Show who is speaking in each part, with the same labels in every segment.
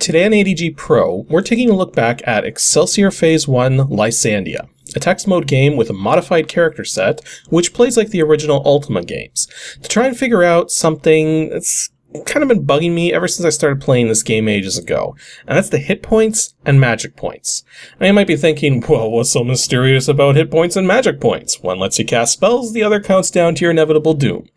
Speaker 1: Today on ADG Pro, we're taking a look back at Excelsior Phase One Lysandia, a text mode game with a modified character set, which plays like the original Ultima games, to try and figure out something that's kind of been bugging me ever since I started playing this game ages ago, and that's the hit points and magic points. Now you might be thinking, well, what's so mysterious about hit points and magic points? One lets you cast spells, the other counts down to your inevitable doom.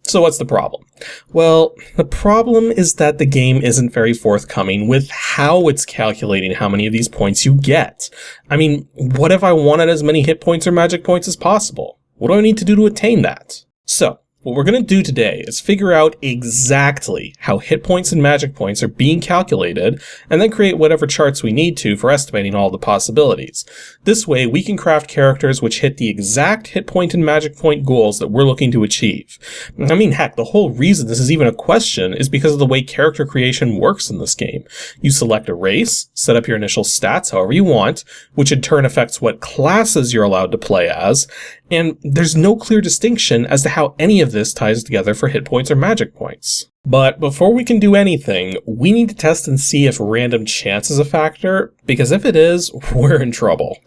Speaker 1: So what's the problem? Well, the problem is that the game isn't very forthcoming with how it's calculating how many of these points you get. I mean, what if I wanted as many hit points or magic points as possible? What do I need to do to attain that? So, what we're going to do today is figure out exactly how hit points and magic points are being calculated, and then create whatever charts we need to for estimating all the possibilities. This way, we can craft characters which hit the exact hit point and magic point goals that we're looking to achieve. I mean, heck, the whole reason this is even a question is because of the way character creation works in this game. You select a race, set up your initial stats however you want, which in turn affects what classes you're allowed to play as, and there's no clear distinction as to how any of this ties together for hit points or magic points. But before we can do anything, we need to test and see if random chance is a factor, because if it is, we're in trouble.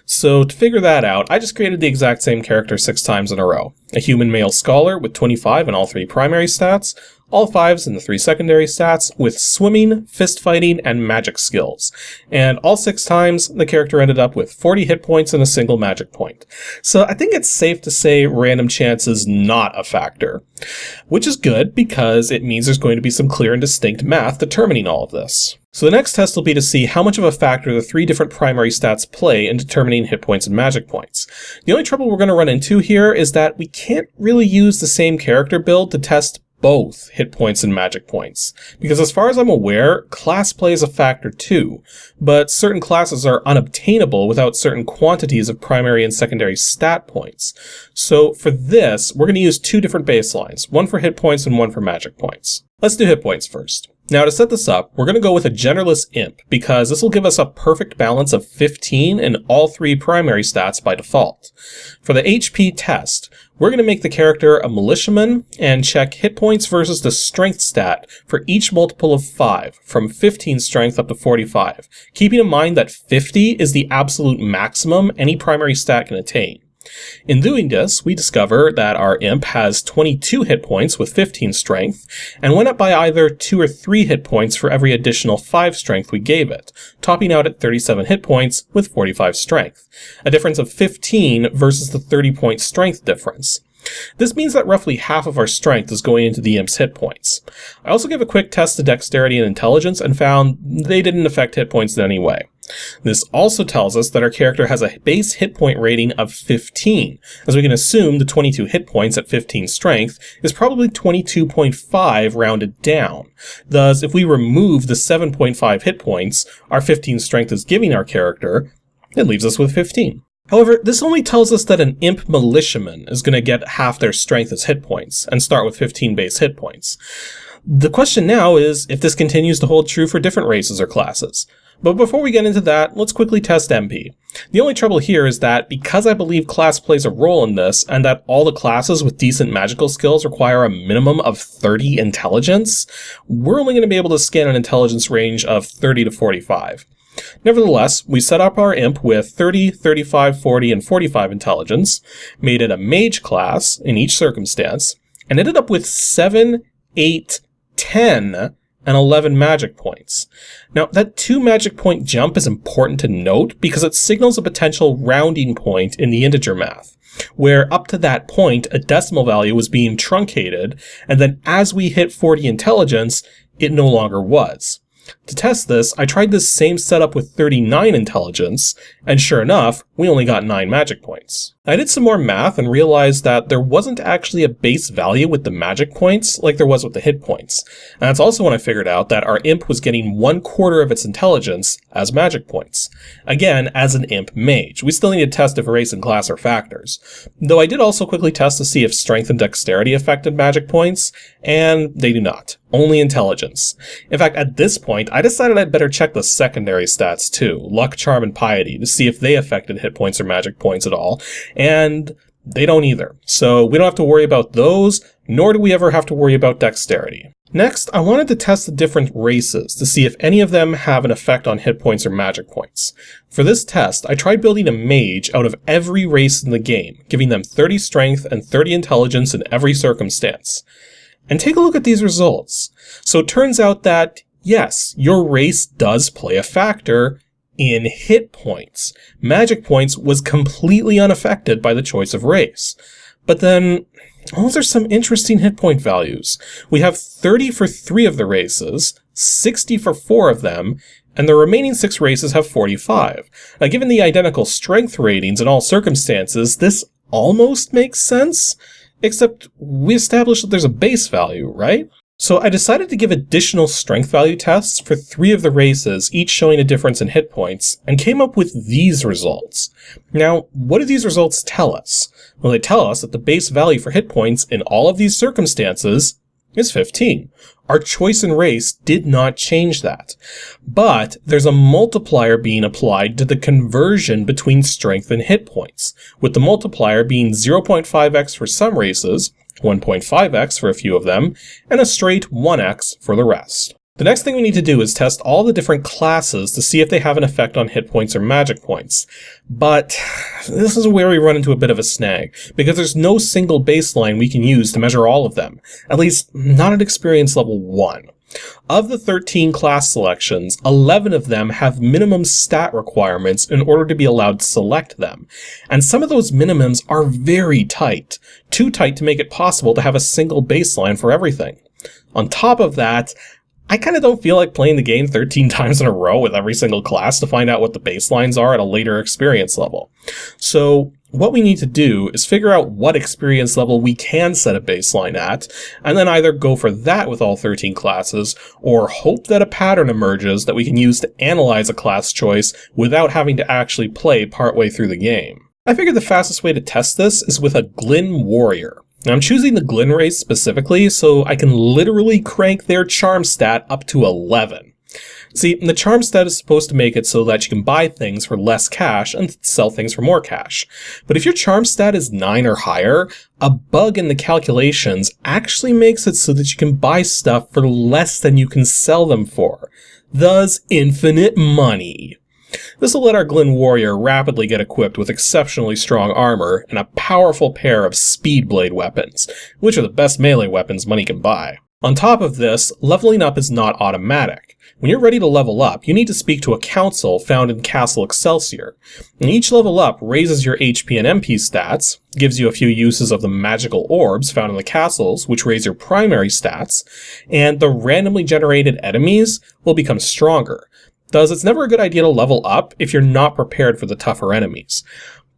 Speaker 1: So to figure that out, I just created the exact same character 6 times in a row. A human male scholar with 25 in all 3 primary stats, all 5s in the 3 secondary stats, with swimming, fist fighting, and magic skills. And all 6 times, the character ended up with 40 hit points and a single magic point. So I think it's safe to say random chance is not a factor. Which is good, because it means there's going to be some clear and distinct math determining all of this. So the next test will be to see how much of a factor the 3 different primary stats play in determining hit points and magic points. The only trouble we're going to run into here is that we can't really use the same character build to test both hit points and magic points, because as far as I'm aware, class plays a factor too, but certain classes are unobtainable without certain quantities of primary and secondary stat points. So for this, we're going to use 2 different baselines, one for hit points and one for magic points. Let's do hit points first. Now to set this up, we're going to go with a genderless imp, because this will give us a perfect balance of 15 in all 3 primary stats by default. For the HP test, we're going to make the character a militiaman and check hit points versus the strength stat for each multiple of 5, from 15 strength up to 45, keeping in mind that 50 is the absolute maximum any primary stat can attain. In doing this, we discover that our imp has 22 hit points with 15 strength, and went up by either 2 or 3 hit points for every additional 5 strength we gave it, topping out at 37 hit points with 45 strength, a difference of 15 versus the 30-point strength difference. This means that roughly half of our strength is going into the imp's hit points. I also gave a quick test to dexterity and intelligence and found they didn't affect hit points in any way. This also tells us that our character has a base hit point rating of 15, as we can assume the 22 hit points at 15 strength is probably 22.5 rounded down. Thus, if we remove the 7.5 hit points our 15 strength is giving our character, it leaves us with 15. However, this only tells us that an imp militiaman is going to get half their strength as hit points, and start with 15 base hit points. The question now is if this continues to hold true for different races or classes. But before we get into that, let's quickly test MP. The only trouble here is that because I believe class plays a role in this, and that all the classes with decent magical skills require a minimum of 30 intelligence, we're only going to be able to scan an intelligence range of 30 to 45. Nevertheless, we set up our imp with 30, 35, 40, and 45 intelligence, made it a mage class in each circumstance, and ended up with 7, 8, 10, and 11 magic points. Now, that 2 magic point jump is important to note because it signals a potential rounding point in the integer math, where up to that point, a decimal value was being truncated, and then as we hit 40 intelligence, it no longer was. To test this, I tried this same setup with 39 intelligence, and sure enough, we only got 9 magic points. I did some more math and realized that there wasn't actually a base value with the magic points like there was with the hit points. And that's also when I figured out that our imp was getting 1/4 of its intelligence as magic points. Again, as an imp mage. We still need to test if race and class are factors. Though I did also quickly test to see if strength and dexterity affected magic points, and they do not. Only intelligence. In fact, at this point, I decided I'd better check the secondary stats too, luck, charm, and piety, to see if they affected hit points or magic points at all, and they don't either. So we don't have to worry about those, nor do we ever have to worry about dexterity. Next, I wanted to test the different races to see if any of them have an effect on hit points or magic points. For this test, I tried building a mage out of every race in the game, giving them 30 strength and 30 intelligence in every circumstance. And take a look at these results. So it turns out that, yes, your race does play a factor in hit points. Magic points was completely unaffected by the choice of race. But then, those are some interesting hit point values. We have 30 for 3 of the races, 60 for 4 of them, and the remaining 6 races have 45. Now, given the identical strength ratings in all circumstances, this almost makes sense, except we established that there's a base value, right? So I decided to give additional strength value tests for 3 of the races, each showing a difference in hit points, and came up with these results. Now, what do these results tell us? Well, they tell us that the base value for hit points in all of these circumstances is 15. Our choice in race did not change that. But there's a multiplier being applied to the conversion between strength and hit points, with the multiplier being 0.5x for some races, 1.5x for a few of them, and a straight 1x for the rest. The next thing we need to do is test all the different classes to see if they have an effect on hit points or magic points. But this is where we run into a bit of a snag, because there's no single baseline we can use to measure all of them, at least not at experience level 1. Of the 13 class selections, 11 of them have minimum stat requirements in order to be allowed to select them. And some of those minimums are very tight, too tight to make it possible to have a single baseline for everything. On top of that, I kind of don't feel like playing the game 13 times in a row with every single class to find out what the baselines are at a later experience level. So what we need to do is figure out what experience level we can set a baseline at, and then either go for that with all 13 classes, or hope that a pattern emerges that we can use to analyze a class choice without having to actually play partway through the game. I figured the fastest way to test this is with a Glyn Warrior. Now, I'm choosing the Glyn race specifically so I can literally crank their charm stat up to 11. See, the charm stat is supposed to make it so that you can buy things for less cash and sell things for more cash. But if your charm stat is 9 or higher, a bug in the calculations actually makes it so that you can buy stuff for less than you can sell them for. Thus, infinite money. This will let our Glyn Warrior rapidly get equipped with exceptionally strong armor and a powerful pair of speed blade weapons, which are the best melee weapons money can buy. On top of this, leveling up is not automatic. When you're ready to level up, you need to speak to a council found in Castle Excelsior. And each level up raises your HP and MP stats, gives you a few uses of the magical orbs found in the castles, which raise your primary stats, and the randomly generated enemies will become stronger. Thus, it's never a good idea to level up if you're not prepared for the tougher enemies.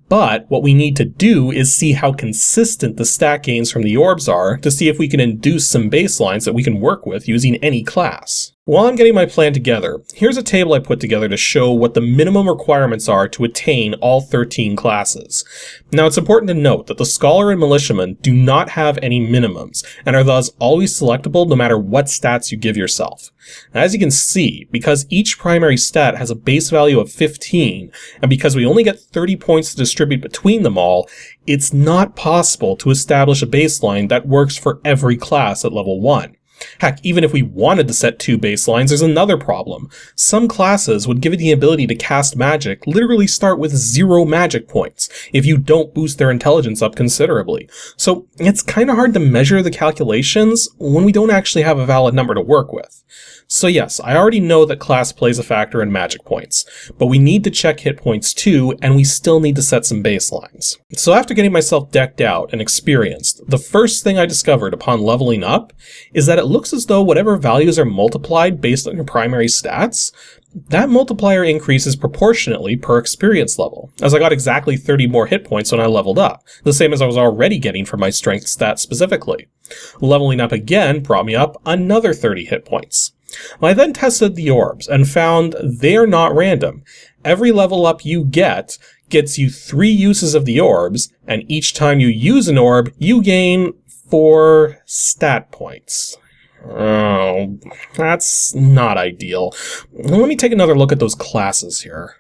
Speaker 1: But what we need to do is see how consistent the stat gains from the orbs are to see if we can induce some baselines that we can work with using any class. While I'm getting my plan together, here's a table I put together to show what the minimum requirements are to attain all 13 classes. Now, it's important to note that the Scholar and Militiaman do not have any minimums, and are thus always selectable no matter what stats you give yourself. As you can see, because each primary stat has a base value of 15, and because we only get 30 points to distribute between them all, it's not possible to establish a baseline that works for every class at level 1. Heck, even if we wanted to set 2 baselines, there's another problem. Some classes would give you the ability to cast magic literally start with 0 magic points if you don't boost their intelligence up considerably. So it's kind of hard to measure the calculations when we don't actually have a valid number to work with. So yes, I already know that class plays a factor in magic points, but we need to check hit points too, and we still need to set some baselines. So after getting myself decked out and experienced, the first thing I discovered upon leveling up is that it looks as though whatever values are multiplied based on your primary stats, that multiplier increases proportionately per experience level, as I got exactly 30 more hit points when I leveled up, the same as I was already getting for my strength stat specifically. Leveling up again brought me up another 30 hit points. I then tested the orbs and found they're not random. Every level up you get gets you 3 uses of the orbs, and each time you use an orb, you gain 4 stat points. Oh, that's not ideal. Let me take another look at those classes here.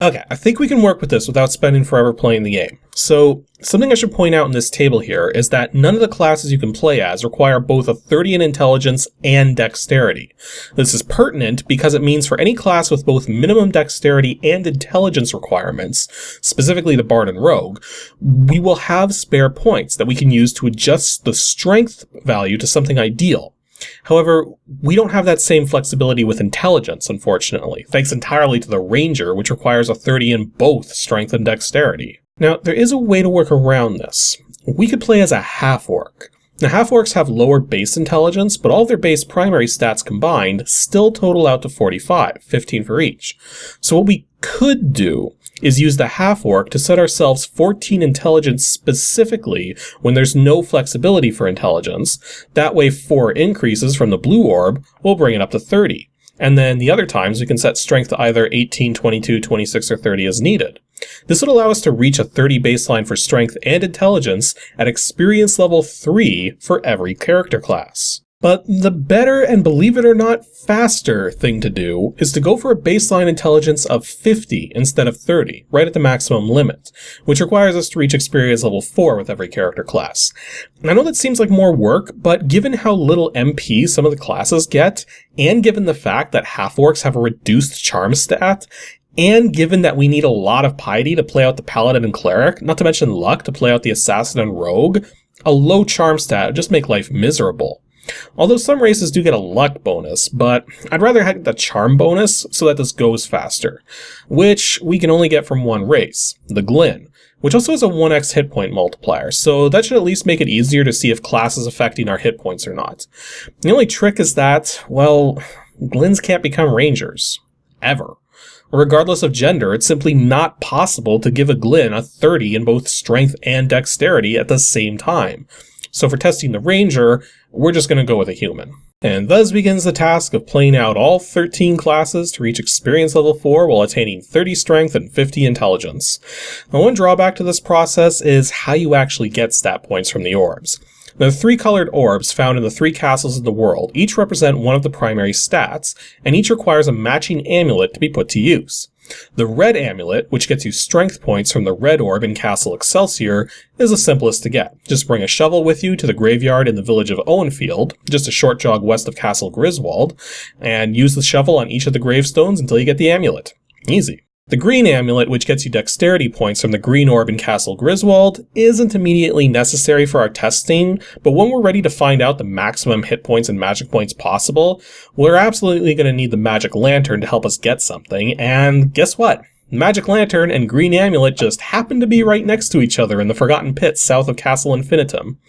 Speaker 1: Okay, I think we can work with this without spending forever playing the game. So, something I should point out in this table here is that none of the classes you can play as require both a 30 in intelligence and dexterity. This is pertinent because it means for any class with both minimum dexterity and intelligence requirements, specifically the Bard and Rogue, we will have spare points that we can use to adjust the strength value to something ideal. However, we don't have that same flexibility with intelligence, unfortunately, thanks entirely to the Ranger, which requires a 30 in both strength and dexterity. Now, there is a way to work around this. We could play as a half-orc. Now, half-orcs have lower base intelligence, but all of their base primary stats combined still total out to 45, 15 for each. So what we could do is use the half-orc to set ourselves 14 intelligence specifically when there's no flexibility for intelligence. That way 4 increases from the blue orb will bring it up to 30. And then the other times we can set strength to either 18, 22, 26, or 30 as needed. This would allow us to reach a 30 baseline for strength and intelligence at experience level 3 for every character class. But the better, and believe it or not, faster thing to do is to go for a baseline intelligence of 50 instead of 30, right at the maximum limit, which requires us to reach experience level 4 with every character class. And I know that seems like more work, but given how little MP some of the classes get, and given the fact that half-orcs have a reduced charm stat, and given that we need a lot of piety to play out the paladin and cleric, not to mention luck to play out the assassin and rogue, a low charm stat would just make life miserable. Although some races do get a luck bonus, but I'd rather have the charm bonus so that this goes faster, which we can only get from one race, the Glyn, which also has a 1x hit point multiplier, so that should at least make it easier to see if class is affecting our hit points or not. The only trick is that, well, Glyns can't become rangers. Ever. Regardless of gender, it's simply not possible to give a Glyn a 30 in both strength and dexterity at the same time. So for testing the Ranger, we're just going to go with a human. And thus begins the task of playing out all 13 classes to reach experience level 4 while attaining 30 strength and 50 intelligence. Now, one drawback to this process is how you actually get stat points from the orbs. The 3 colored orbs found in the 3 castles in the world each represent one of the primary stats, and each requires a matching amulet to be put to use. The red amulet, which gets you strength points from the red orb in Castle Excelsior, is the simplest to get. Just bring a shovel with you to the graveyard in the village of Owenfield, just a short jog west of Castle Griswold, and use the shovel on each of the gravestones until you get the amulet. Easy. The green amulet, which gets you dexterity points from the green orb in Castle Griswold, isn't immediately necessary for our testing, but when we're ready to find out the maximum hit points and magic points possible, we're absolutely going to need the magic lantern to help us get something, and guess what? Magic Lantern and Green Amulet just happen to be right next to each other in the Forgotten Pits south of Castle Infinitum.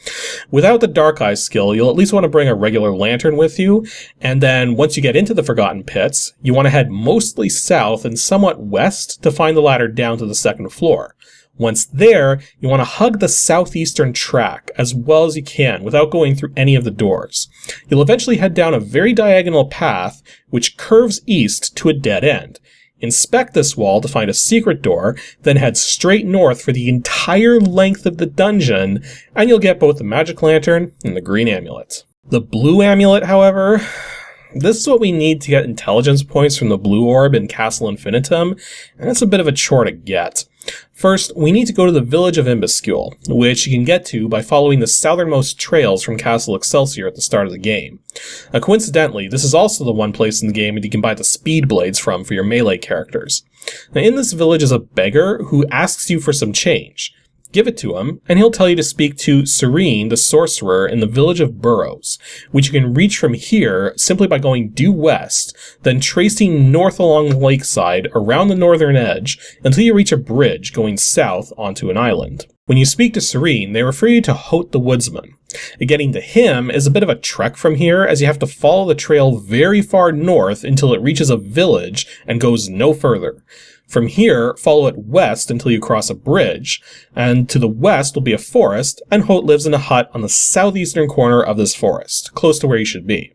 Speaker 1: Without the Dark Eyes skill, you'll at least want to bring a regular lantern with you, and then once you get into the Forgotten Pits, you want to head mostly south and somewhat west to find the ladder down to the 2nd floor. Once there, you want to hug the southeastern track as well as you can without going through any of the doors. You'll eventually head down a very diagonal path which curves east to a dead end. Inspect this wall to find a secret door, then head straight north for the entire length of the dungeon, and you'll get both the Magic Lantern and the Green Amulet. The Blue Amulet, however, this is what we need to get intelligence points from the Blue Orb in Castle Infinitum, and it's a bit of a chore to get. First, we need to go to the village of Imbuscule, which you can get to by following the southernmost trails from Castle Excelsior at the start of the game. Coincidentally, this is also the one place in the game that you can buy the speed blades from for your melee characters. Now, in this village is a beggar who asks you for some change. Give it to him, and he'll tell you to speak to Serene, the sorcerer, in the village of Burrows, which you can reach from here simply by going due west, then tracing north along the lakeside around the northern edge until you reach a bridge going south onto an island. When you speak to Serene, they refer you to Hote the Woodsman. Getting to him is a bit of a trek from here, as you have to follow the trail very far north until it reaches a village and goes no further. From here, follow it west until you cross a bridge, and to the west will be a forest, and Hote lives in a hut on the southeastern corner of this forest, close to where you should be.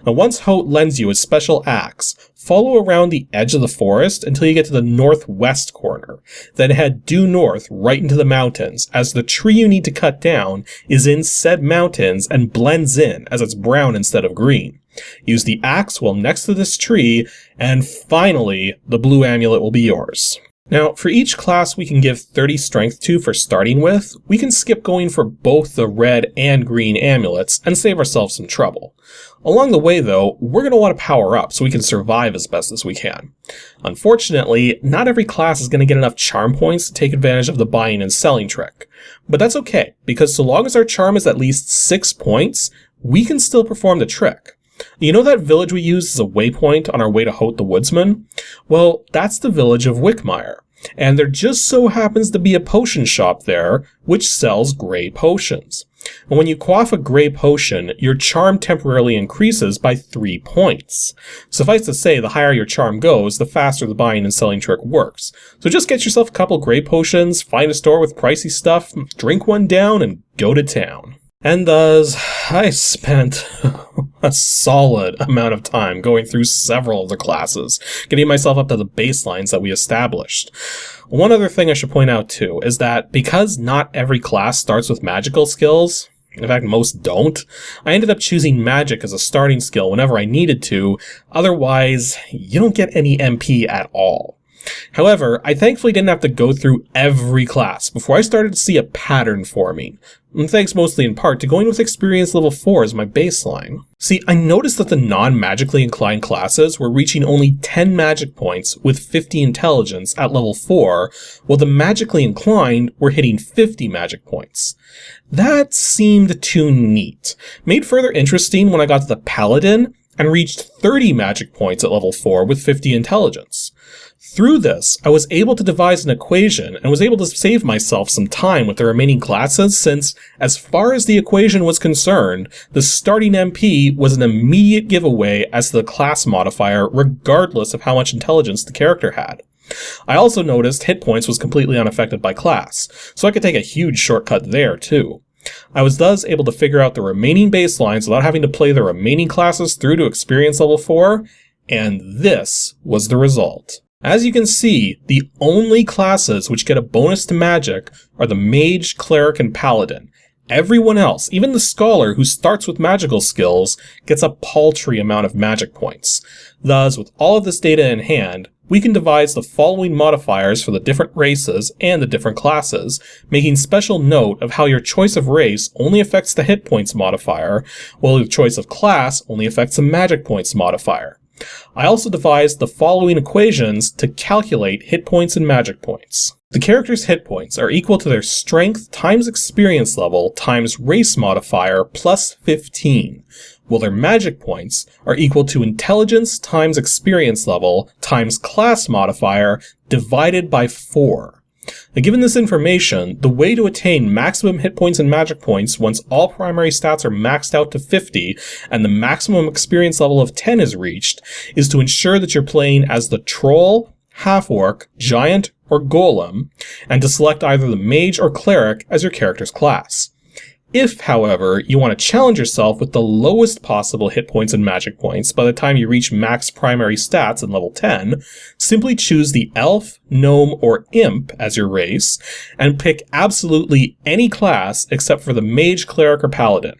Speaker 1: Now, once Hote lends you his special axe, follow around the edge of the forest until you get to the northwest corner. Then head due north right into the mountains, as the tree you need to cut down is in said mountains and blends in, as it's brown instead of green. Use the axe while next to this tree, and finally, the blue amulet will be yours. Now, for each class we can give 30 strength to for starting with, we can skip going for both the red and green amulets and save ourselves some trouble. Along the way though, we're going to want to power up so we can survive as best as we can. Unfortunately, not every class is going to get enough charm points to take advantage of the buying and selling trick. But that's okay, because so long as our charm is at least 6 points, we can still perform the trick. You know that village we used as a waypoint on our way to Hout the Woodsman? Well, that's the village of Wickmire, and there just so happens to be a potion shop there which sells gray potions. And when you quaff a gray potion, your charm temporarily increases by 3 points. Suffice to say, the higher your charm goes, the faster the buying and selling trick works. So just get yourself a couple gray potions, find a store with pricey stuff, drink one down, and go to town. And thus, I spent a solid amount of time going through several of the classes, getting myself up to the baselines that we established. One other thing I should point out too is that because not every class starts with magical skills, in fact most don't, I ended up choosing magic as a starting skill whenever I needed to, otherwise you don't get any MP at all. However, I thankfully didn't have to go through every class before I started to see a pattern forming, and thanks mostly in part to going with experience level 4 as my baseline. See, I noticed that the non-magically inclined classes were reaching only 10 magic points with 50 intelligence at level 4, while the magically inclined were hitting 50 magic points. That seemed too neat. Made further interesting when I got to the paladin and reached 30 magic points at level 4 with 50 intelligence. Through this, I was able to devise an equation and was able to save myself some time with the remaining classes since, as far as the equation was concerned, the starting MP was an immediate giveaway as to the class modifier regardless of how much intelligence the character had. I also noticed hit points was completely unaffected by class, so I could take a huge shortcut there too. I was thus able to figure out the remaining baselines without having to play the remaining classes through to experience level 4, and this was the result. As you can see, the only classes which get a bonus to magic are the mage, cleric, and paladin. Everyone else, even the scholar who starts with magical skills, gets a paltry amount of magic points. Thus, with all of this data in hand, we can devise the following modifiers for the different races and the different classes, making special note of how your choice of race only affects the hit points modifier, while your choice of class only affects the magic points modifier. I also devised the following equations to calculate hit points and magic points. The character's hit points are equal to their strength times experience level times race modifier plus 15, while their magic points are equal to intelligence times experience level times class modifier divided by 4. Now, given this information, the way to attain maximum hit points and magic points once all primary stats are maxed out to 50 and the maximum experience level of 10 is reached is to ensure that you're playing as the troll, half-orc, giant, or golem, and to select either the mage or cleric as your character's class. If, however, you want to challenge yourself with the lowest possible hit points and magic points by the time you reach max primary stats in level 10, simply choose the elf, gnome, or imp as your race, and pick absolutely any class except for the mage, cleric, or paladin.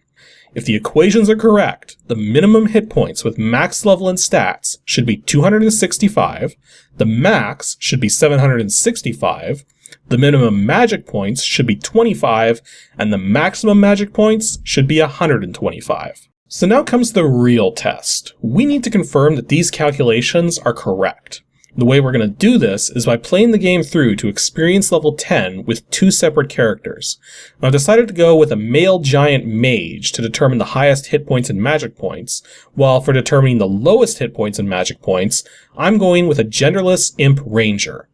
Speaker 1: If the equations are correct, the minimum hit points with max level and stats should be 265, the max should be 765, the minimum magic points should be 25, and the maximum magic points should be 125. So now comes the real test. We need to confirm that these calculations are correct. The way we're going to do this is by playing the game through to experience level 10 with 2 separate characters. I've decided to go with a male giant mage to determine the highest hit points and magic points, while for determining the lowest hit points and magic points, I'm going with a genderless imp ranger.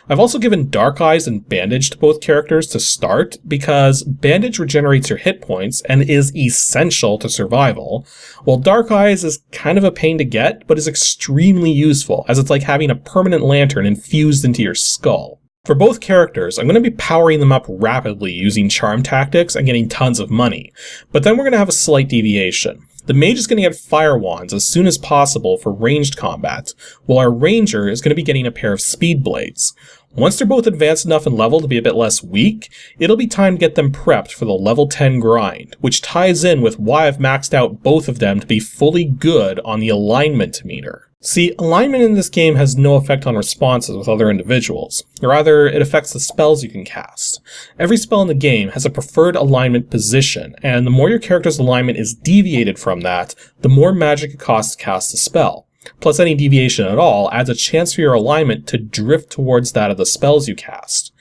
Speaker 1: I've also given Dark Eyes and Bandage to both characters to start because Bandage regenerates your hit points and is essential to survival, while Dark Eyes is kind of a pain to get but is extremely useful as it's like having a permanent lantern infused into your skull. For both characters, I'm going to be powering them up rapidly using charm tactics and getting tons of money, but then we're going to have a slight deviation. The mage is going to get fire wands as soon as possible for ranged combat, while our ranger is going to be getting a pair of speed blades. Once they're both advanced enough in level to be a bit less weak, it'll be time to get them prepped for the level 10 grind, which ties in with why I've maxed out both of them to be fully good on the alignment meter. See, alignment in this game has no effect on responses with other individuals. Rather, it affects the spells you can cast. Every spell in the game has a preferred alignment position, and the more your character's alignment is deviated from that, the more magic it costs to cast the spell. Plus, any deviation at all adds a chance for your alignment to drift towards that of the spells you cast.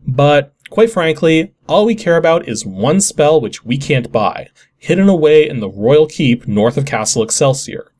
Speaker 1: But, quite frankly, all we care about is one spell which we can't buy, hidden away in the Royal Keep north of Castle Excelsior.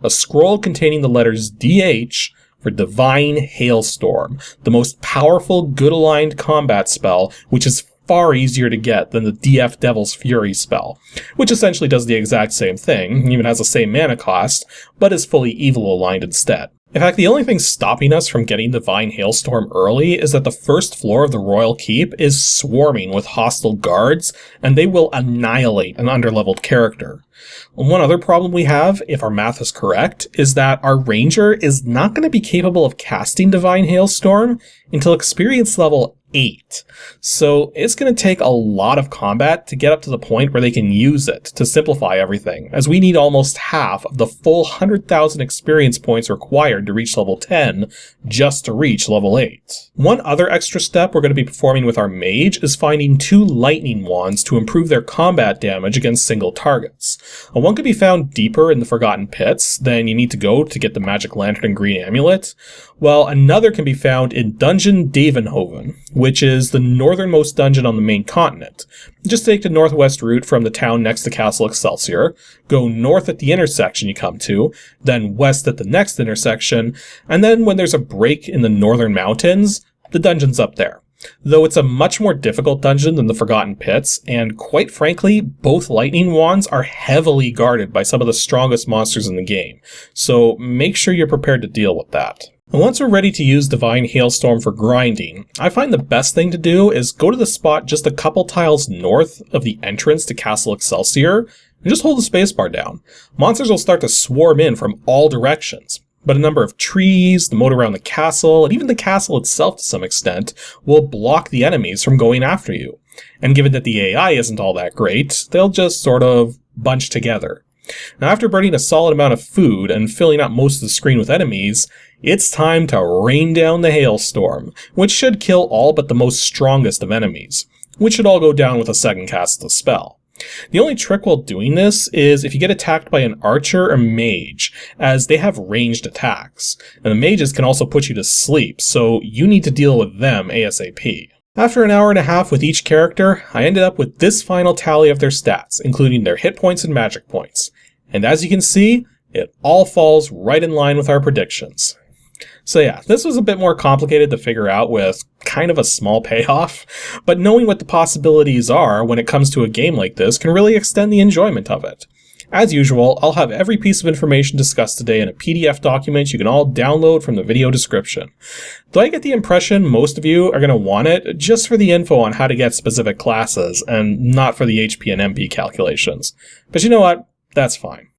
Speaker 1: A scroll containing the letters DH for Divine Hailstorm, the most powerful, good-aligned combat spell, which is far easier to get than the DF Devil's Fury spell, which essentially does the exact same thing, even has the same mana cost, but is fully evil-aligned instead. In fact, the only thing stopping us from getting Divine Hailstorm early is that the first floor of the Royal Keep is swarming with hostile guards, and they will annihilate an underleveled character. One other problem we have, if our math is correct, is that our Ranger is not going to be capable of casting Divine Hailstorm until experience level 8. So it's going to take a lot of combat to get up to the point where they can use it to simplify everything, as we need almost half of the full 100,000 experience points required to reach level 10 just to reach level 8. One other extra step we're going to be performing with our mage is finding 2 lightning wands to improve their combat damage against single targets. One can be found deeper in the Forgotten Pits than you need to go to get the magic lantern and green amulet, while another can be found in Dungeon Davenhoven, which is the northernmost dungeon on the main continent. Just take the northwest route from the town next to Castle Excelsior, go north at the intersection you come to, then west at the next intersection, and then when there's a break in the northern mountains, the dungeon's up there. Though it's a much more difficult dungeon than the Forgotten Pits, and quite frankly, both lightning wands are heavily guarded by some of the strongest monsters in the game, so make sure you're prepared to deal with that. And once we're ready to use Divine Hailstorm for grinding, I find the best thing to do is go to the spot just a couple tiles north of the entrance to Castle Excelsior, and just hold the spacebar down. Monsters will start to swarm in from all directions, but a number of trees, the moat around the castle, and even the castle itself to some extent, will block the enemies from going after you. And given that the AI isn't all that great, they'll just sort of bunch together. Now, after burning a solid amount of food and filling up most of the screen with enemies, it's time to rain down the hailstorm, which should kill all but the most strongest of enemies, which should all go down with a second cast of the spell. The only trick while doing this is if you get attacked by an archer or mage, as they have ranged attacks, and the mages can also put you to sleep, so you need to deal with them ASAP. After an hour and a half with each character, I ended up with this final tally of their stats, including their hit points and magic points. And as you can see, it all falls right in line with our predictions. So yeah, this was a bit more complicated to figure out with kind of a small payoff, but knowing what the possibilities are when it comes to a game like this can really extend the enjoyment of it. As usual, I'll have every piece of information discussed today in a PDF document you can all download from the video description. Though I get the impression most of you are going to want it just for the info on how to get specific classes, and not for the HP and MP calculations. But you know what? That's fine.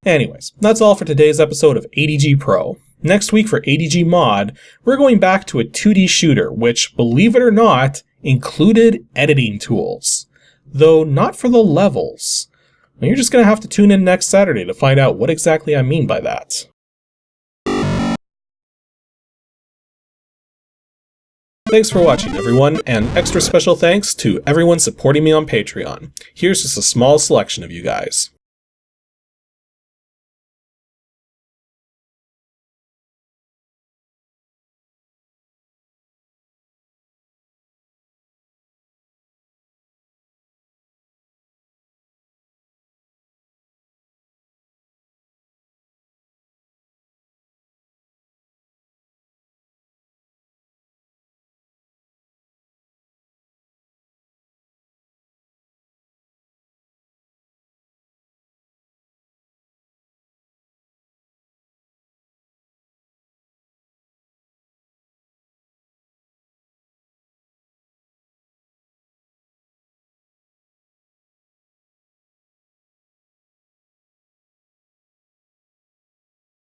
Speaker 1: Anyways, that's all for today's episode of ADG Pro. Next week for ADG Mod, we're going back to a 2D shooter, which, believe it or not, included editing tools. Though not for the levels. Now you're just going to have to tune in next Saturday to find out what exactly I mean by that. Thanks for watching, everyone, and extra special thanks to everyone supporting me on Patreon. Here's just a small selection of you guys.